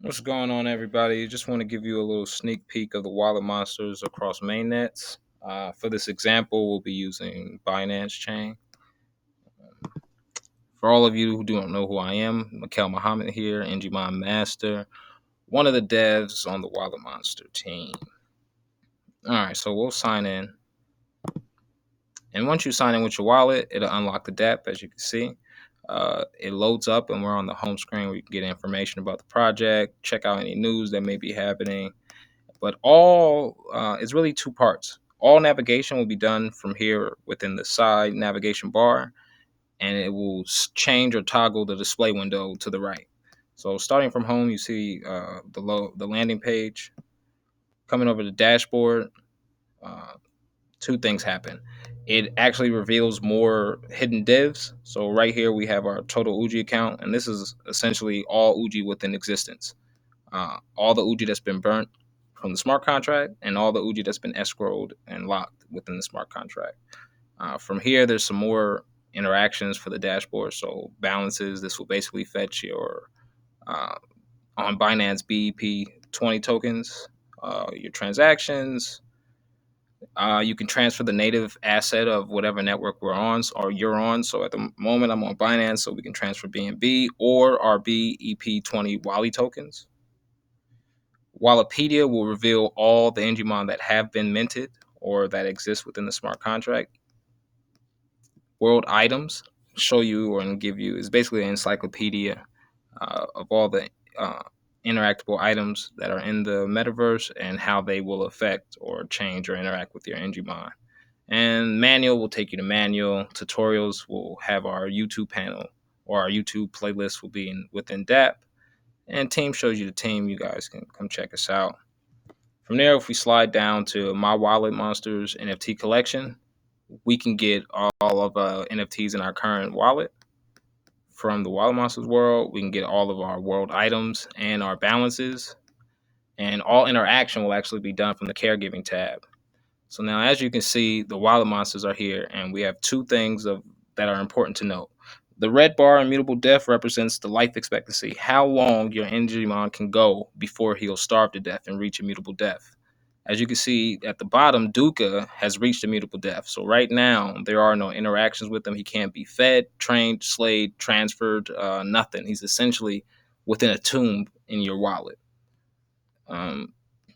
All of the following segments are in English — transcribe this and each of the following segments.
What's going on, everybody? Just want to give you a little sneak peek of the Wallet Monsters across mainnets. For this example, we'll be using Binance Chain. For all of you who don't know who I am, Mikhail Muhammad here, Enjimon Master, one of the devs on the Wallet Monster team. All right, so we'll sign in. And once you sign in with your wallet, it'll unlock the dApp, as you can see. It loads up and we're on the home screen where you can get information about the project, check out any news that may be happening. But it's really two parts. All navigation will be done from here within the side navigation bar, and it will change or toggle the display window to the right. So starting from home, you see the landing page. Coming over the dashboard, uh, two things happen. It actually reveals more hidden divs. So right here we have our total UGI account, and this is essentially all UGI within existence. All the UGI that's been burnt from the smart contract and all the UGI that's been escrowed and locked within the smart contract. From here, there's some more interactions for the dashboard. So balances, this will basically fetch your uh, on Binance BEP20 tokens, your transactions. You can transfer the native asset of whatever network we're on or you're on. So at the moment, I'm on Binance, so we can transfer BNB or our BEP20 Wally tokens. Walletpedia will reveal all the Enjimon that have been minted or that exist within the smart contract. World items show you or give you is basically an encyclopedia of all the interactable items that are in the metaverse and how they will affect or change or interact with your Enjimon. And manual will take you to manual. Tutorials will have our YouTube panel or our YouTube playlist will be within dApp. And team shows you the team. You guys can come check us out. From there, if we slide down to my Wallet Monsters NFT collection, we can get all of NFTs in our current wallet. From the Wallet Monsters world, we can get all of our world items and our balances. And all interaction will actually be done from the caregiving tab. So now, as you can see, the Wallet Monsters are here, and we have two things that are important to note. The red bar, immutable death, represents the life expectancy, how long your Enjimon can go before he'll starve to death and reach immutable death. As you can see at the bottom, Duca has reached immutable death. So right now, there are no interactions with him. He can't be fed, trained, slayed, transferred, nothing. He's essentially within a tomb in your wallet.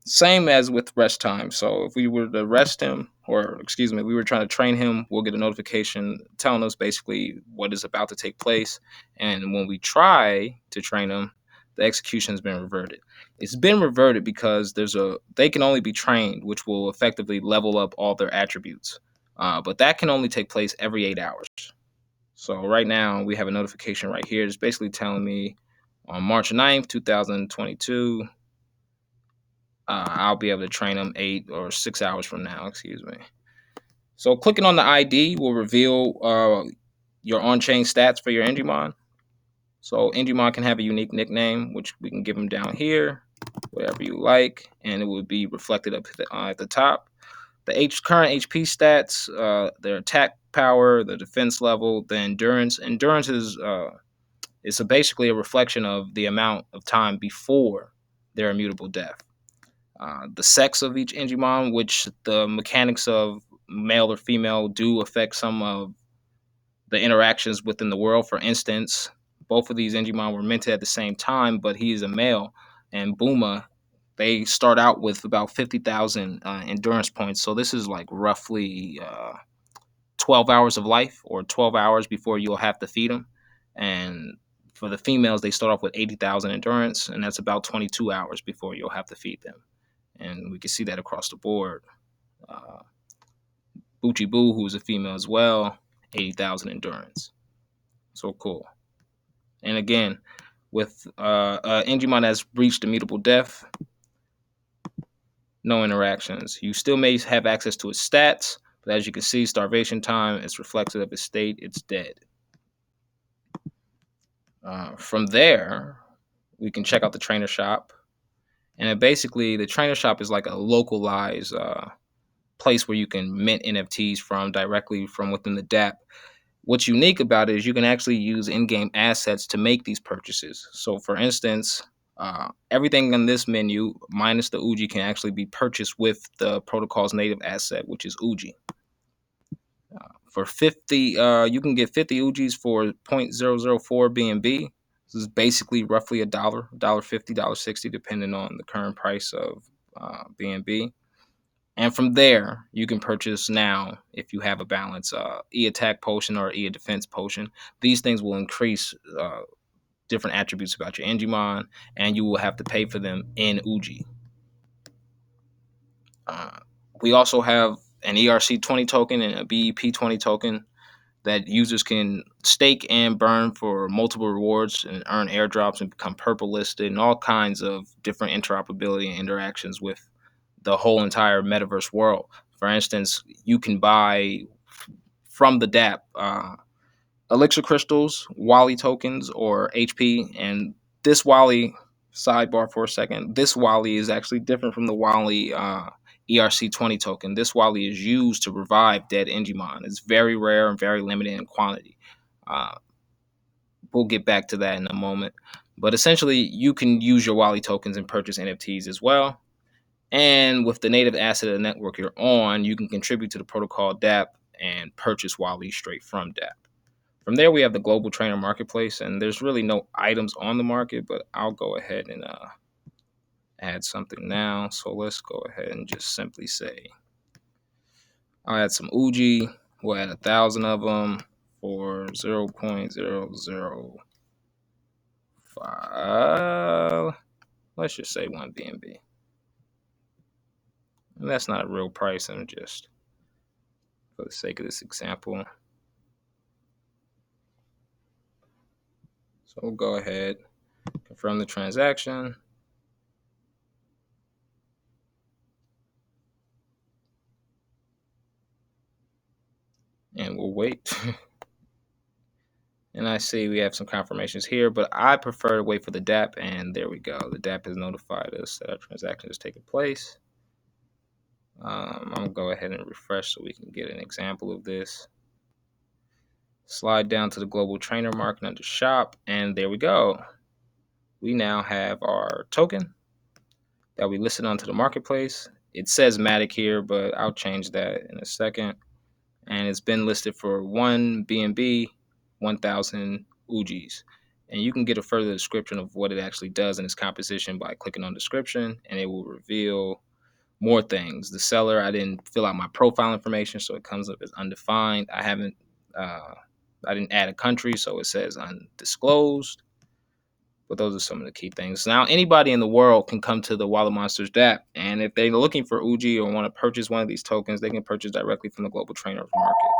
Same as with rest time. So if we were to rest him, or excuse me, we were trying to train him, we'll get a notification telling us basically what is about to take place. And when we try to train him, the execution has been reverted. It's been reverted because they can only be trained, which will effectively level up all their attributes. But that can only take place every 8 hours. So right now we have a notification right here. It's basically telling me on March 9th, 2022, I'll be able to train them 8 or 6 hours from now. Excuse me. So clicking on the ID will reveal your on-chain stats for your Enjimon. So Enjimon can have a unique nickname, which we can give them down here, whatever you like, and it will be reflected up at the top. The current HP stats, their attack power, the defense level, the endurance. Endurance is basically a reflection of the amount of time before their immutable death. The sex of each Enjimon, which the mechanics of male or female do affect some of the interactions within the world. For instance, both of these Enjimon were minted at the same time, but he is a male, and Buma, they start out with about 50,000 endurance points. So this is like roughly 12 hours of life, or 12 hours before you'll have to feed them. And for the females, they start off with 80,000 endurance, and that's about 22 hours before you'll have to feed them. And we can see that across the board. Bucci Boo, who's a female as well, 80,000 endurance. So cool. And again, with Enjimon has reached immutable death, no interactions. You still may have access to his stats, but as you can see, starvation time is reflective of his state. It's dead. From there, we can check out the trainer shop. And basically, the trainer shop is like a localized place where you can mint NFTs from directly from within the dApp. What's unique about it is you can actually use in-game assets to make these purchases. So for instance, Everything in this menu, minus the UGI, can actually be purchased with the protocol's native asset, which is UGI. For 50, you can get 50 UGIs for 0.004 BNB. This is basically roughly $1, $1.50, $1.60, depending on the current price of BNB. And from there, you can purchase now, if you have a balance, E-Attack Potion or E-Defense Potion. These things will increase different attributes about your Enjimon, and you will have to pay for them in UGI. We also have an ERC20 token and a BEP20 token that users can stake and burn for multiple rewards and earn airdrops and become purple listed and all kinds of different interoperability and interactions with the whole entire metaverse world. For instance, you can buy from the DApp Elixir crystals, Wally tokens, or HP. And this Wally, sidebar for a second, this Wally is actually different from the Wally ERC20 token. This Wally is used to revive dead Enjimon. It's very rare and very limited in quantity. Uh, we'll get back to that in a moment. But essentially, you can use your Wally tokens and purchase NFTs as well. And with the native asset of the network you're on, you can contribute to the protocol DApp and purchase Wally straight from DApp. From there, we have the global trainer marketplace, and there's really no items on the market, but I'll go ahead and add something now. So let's go ahead and just simply say, I'll add some UGI. We'll add 1,000 of them for 0.005. Let's just say 1 BNB. And that's not a real price. I'm just, for the sake of this example. So we'll go ahead, confirm the transaction. And we'll wait. And I see we have some confirmations here, but I prefer to wait for the DApp, and there we go. The DApp has notified us that our transaction has taken place. I'm going to go ahead and refresh so we can get an example of this. Slide down to the global trainer market under shop, and there we go. We now have our token that we listed onto the marketplace. It says Matic here, but I'll change that in a second. And it's been listed for 1 BNB, 1,000 UGIs. And you can get a further description of what it actually does in its composition by clicking on description, and it will reveal more things. The seller, I didn't fill out my profile information, so it comes up as undefined. I didn't add a country, so it says undisclosed. But those are some of the key things. Now, anybody in the world can come to the Wallet Monsters DApp, and if they're looking for UGI or want to purchase one of these tokens, they can purchase directly from the global trainer market.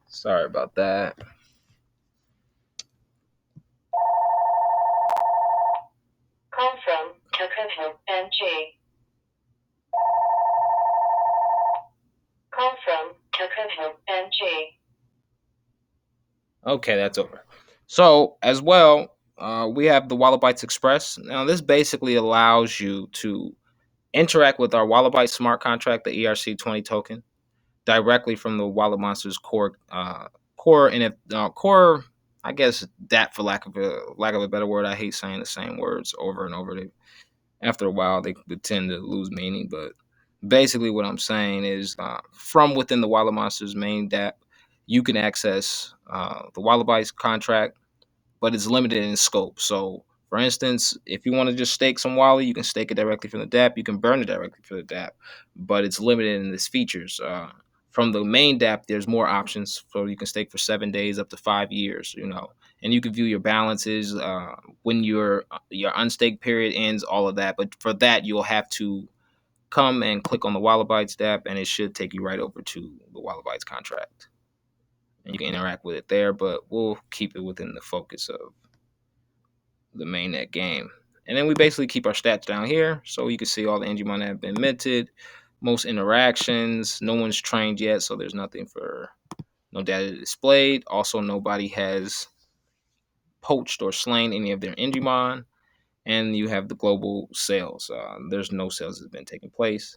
Sorry about that. Call from Tokenomics. Call from Tokenomics. Okay, that's over. So as well, we have the Wallet Bytes Express. Now this basically allows you to interact with our Wallet Bytes smart contract, the ERC20 token, directly from the Wallet Monsters core, I guess that for lack of a better word. I hate saying the same words over and over. After a while, they tend to lose meaning. But basically, what I'm saying is, from within the Wallet Monsters main DApp, you can access the Wallet Bytes contract, but it's limited in scope. So, for instance, if you want to just stake some Wally, you can stake it directly from the DApp. You can burn it directly from the DApp, but it's limited in its features. From the main DApp, there's more options. So you can stake for 7 days, up to 5 years. And you can view your balances when your unstaked period ends, all of that. But for that, you'll have to come and click on the Wallet Bytes DApp, and it should take you right over to the Wallet Bytes contract. And you can interact with it there, but we'll keep it within the focus of the mainnet game. And then we basically keep our stats down here, so you can see all the Enjimon that have been minted, most interactions. No one's trained yet, so there's nothing for no data displayed. Also, nobody has poached or slain any of their Enjimon. And you have the global sales. There's no sales that's been taking place.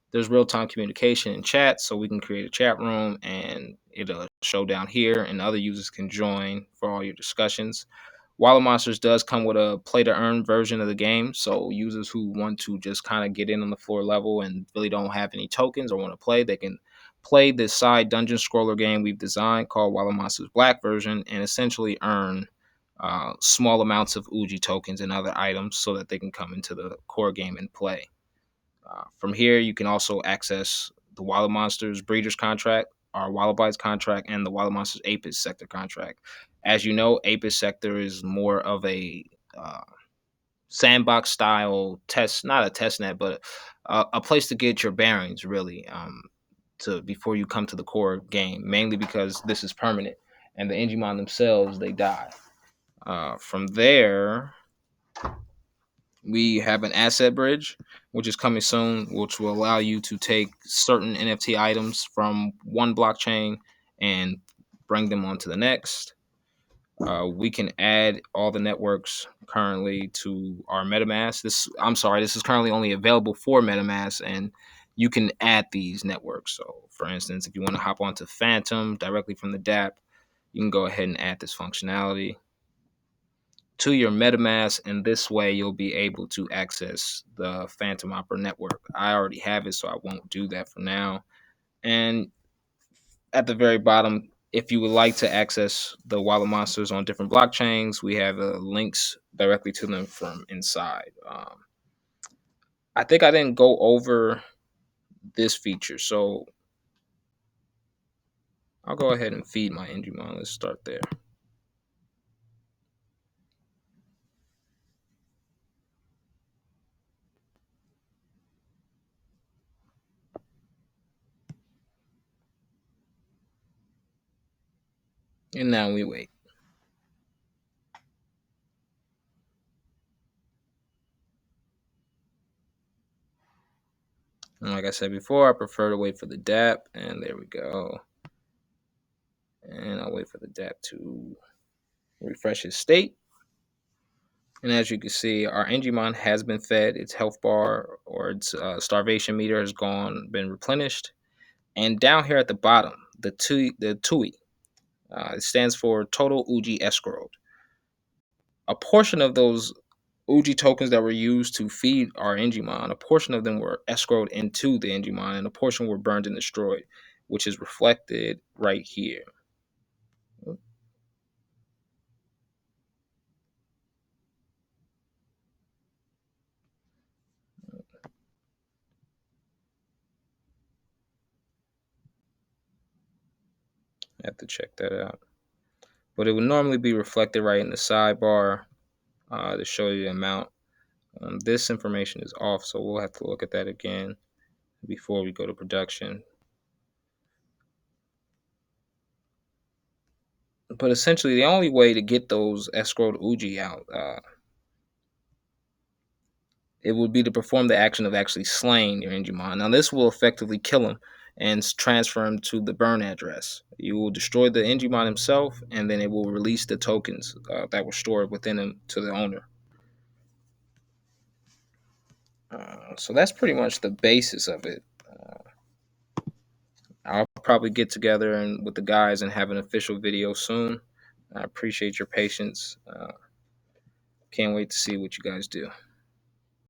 There's real-time communication in chat, so we can create a chat room and it'll show down here, and other users can join for all your discussions. Wallet Monsters does come with a play to earn version of the game, so users who want to just kind of get in on the floor level and really don't have any tokens or want to play, they can play this side dungeon scroller game we've designed called Wallet Monsters Black version and essentially earn small amounts of Uji tokens and other items so that they can come into the core game and play. From here, you can also access the Wallet Monsters Breeders contract, our Wallet Bytes contract, and the Wallet Monsters Apis sector contract. As you know, Apis sector is more of a uh, sandbox style test, not a test net, but a place to get your bearings really to before you come to the core game. Mainly because this is permanent, and the Enjimon themselves they die. From there, we have an asset bridge, which is coming soon, which will allow you to take certain NFT items from one blockchain and bring them onto the next. We can add all the networks currently to our MetaMask. This is currently only available for MetaMask, and you can add these networks. So, for instance, if you want to hop onto Phantom directly from the DApp, you can go ahead and add this functionality to your MetaMask, and this way you'll be able to access the Phantom Opera network. I already have it, so I won't do that for now. And at the very bottom, if you would like to access the Wallet Monsters on different blockchains, we have links directly to them from inside. I think I didn't go over this feature, so I'll go ahead and feed my Enjimon. Let's start there. And now we wait. And like I said before, I prefer to wait for the DApp, and there we go. And I'll wait for the DApp to refresh its state. And as you can see, our Enjimon has been fed. Its health bar or its starvation meter has been replenished. And down here at the bottom, the TUI, it stands for Total Uji Escrowed. A portion of those Uji tokens that were used to feed our Enjimon, a portion of them were escrowed into the Enjimon, and a portion were burned and destroyed, which is reflected right here. I have to check that out. But it would normally be reflected right in the sidebar to show you the amount. This information is off, so we'll have to look at that again before we go to production. But essentially, the only way to get those escrowed Uji out, it would be to perform the action of actually slaying your Enjimon. Now, this will effectively kill him and transfer him to the burn address. You will destroy the Enjimon himself, and then it will release the tokens that were stored within him to the owner. So that's pretty much the basis of it. I'll probably get together and with the guys and have an official video soon. I appreciate your patience. Can't wait to see what you guys do.